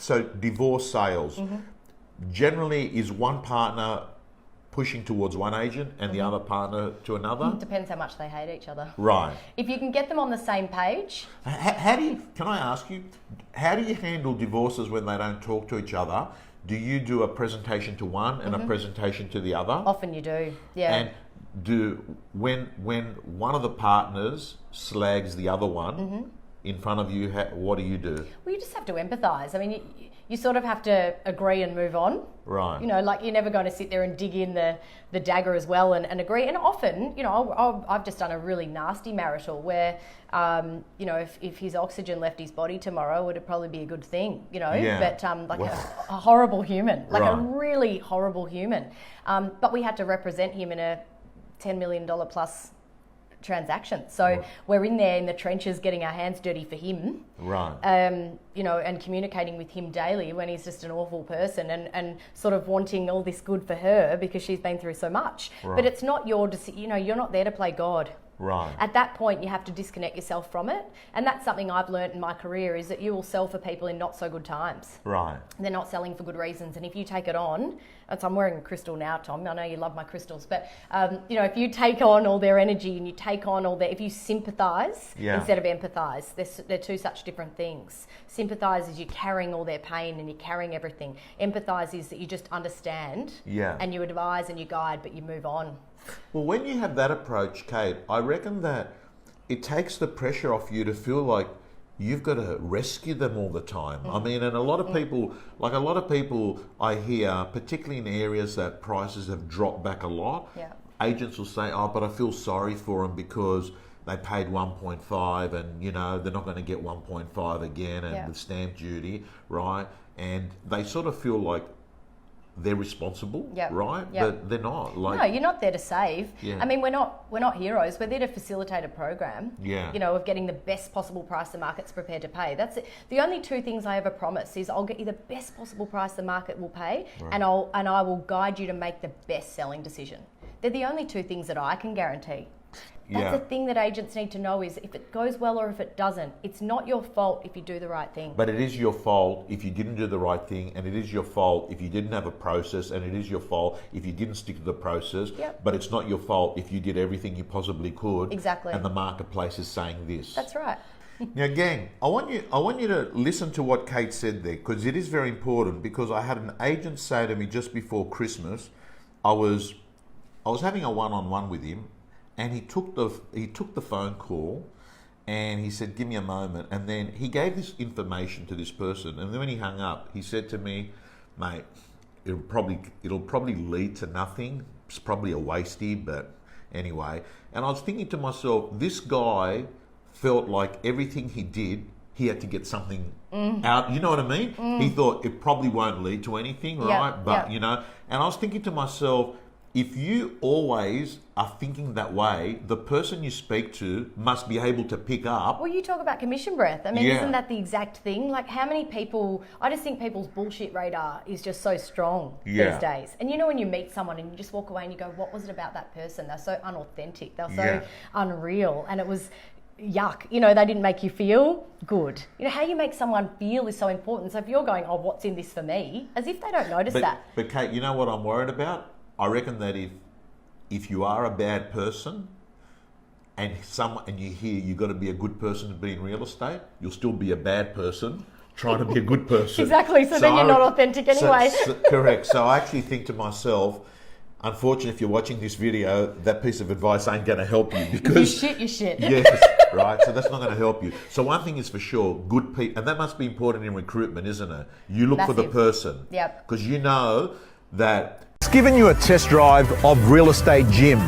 so divorce sales, generally is one partner pushing towards one agent and the other partner to another? Depends how much they hate each other. Right. If you can get them on the same page. How do you, can I ask you, how do you handle divorces when they don't talk to each other? Do you do a presentation to one and a presentation to the other? Often you do, yeah. And when one of the partners slags the other one in front of you, what do you do? Well, you just have to empathise. I mean, you sort of have to agree and move on. Right. You know, like you're never going to sit there and dig in the dagger as well and agree. And often, you know, I've just done a really nasty marital where, you know, if his oxygen left his body tomorrow, it would probably be a good thing, you know. Yeah. But like a horrible human, like Right. a really horrible human. But we had to represent him in a $10 million plus transaction. So we're in there in the trenches getting our hands dirty for him. Right. You know, and communicating with him daily when he's just an awful person and sort of wanting all this good for her because she's been through so much. Right. But it's not your decision, you know, you're not there to play God. Right. At that point, you have to disconnect yourself from it. And that's something I've learned in my career is that you will sell for people in not so good times. Right. They're not selling for good reasons. And if you take it on, and so I'm wearing a crystal now, Tom, I know you love my crystals, but you know, if you take on all their energy and you take on all their, if you sympathise instead of empathise, they're two such different things. Sympathise is you're carrying all their pain and you're carrying everything. Empathise is that you just understand and you advise and you guide, but you move on. Well, when you have that approach, Kate, I reckon that it takes the pressure off you to feel like you've got to rescue them all the time. I mean, and a lot of people, I hear, particularly in areas that prices have dropped back a lot, agents will say, oh, but I feel sorry for them because they paid 1.5 and, you know, they're not going to get 1.5 again and the stamp duty, right? And they sort of feel like they're responsible, right? But they're not. Like, no, you're not there to save. I mean, we're not heroes. We're there to facilitate a program. You know, of getting the best possible price the market's prepared to pay. That's it. The only two things I ever promise is I'll get you the best possible price the market will pay, and I will guide you to make the best selling decision. They're the only two things that I can guarantee. That's the thing that agents need to know is if it goes well or if it doesn't. It's not your fault if you do the right thing. But it is your fault if you didn't do the right thing, and it is your fault if you didn't have a process, and it is your fault if you didn't stick to the process. But it's not your fault if you did everything you possibly could. Exactly. And the marketplace is saying this. That's right. Now, gang, I want you to listen to what Kate said there, because it is very important. Because I had an agent say to me just before Christmas, I was having a one-on-one with him. And he took the phone call, and he said, "Give me a moment." And then he gave this information to this person. And then when he hung up, he said to me, "Mate, it'll probably lead to nothing. It's probably a wastie, but anyway." And I was thinking to myself, this guy felt like everything he did, he had to get something out. You know what I mean? He thought it probably won't lead to anything, right? But you know, and I was thinking to myself, if you always are thinking that way, the person you speak to must be able to pick up. Well, you talk about commission breath. I mean, isn't that the exact thing? Like, how many people, I just think people's bullshit radar is just so strong these days. And you know when you meet someone and you just walk away and you go, what was it about that person? They're so unauthentic. They're so unreal. And it was yuck. You know, they didn't make you feel good. You know, how you make someone feel is so important. So if you're going, oh, what's in this for me? As if they don't notice that. But Kate, you know what I'm worried about? I reckon that if you are a bad person and you hear you've got to be a good person to be in real estate, you'll still be a bad person trying to be a good person. Exactly. So then you're not authentic anyway. Correct. So I actually think to myself, unfortunately, if you're watching this video, that piece of advice ain't going to help you because you shit. Yes, right. So that's not going to help you. So one thing is for sure, good people, and that must be important in recruitment, isn't it? You look for the person. Yep. Because you know that. It's given you a test drive of Real Estate Gym.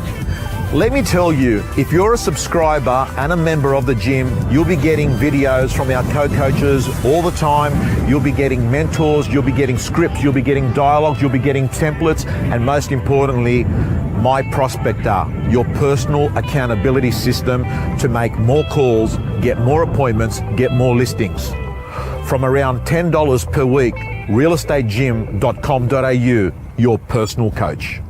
Let me tell you, if you're a subscriber and a member of the gym, you'll be getting videos from our co-coaches all the time. You'll be getting mentors, you'll be getting scripts, you'll be getting dialogues, you'll be getting templates, and most importantly, My Prospector, your personal accountability system to make more calls, get more appointments, get more listings. From around $10 per week, realestategym.com.au, your personal coach.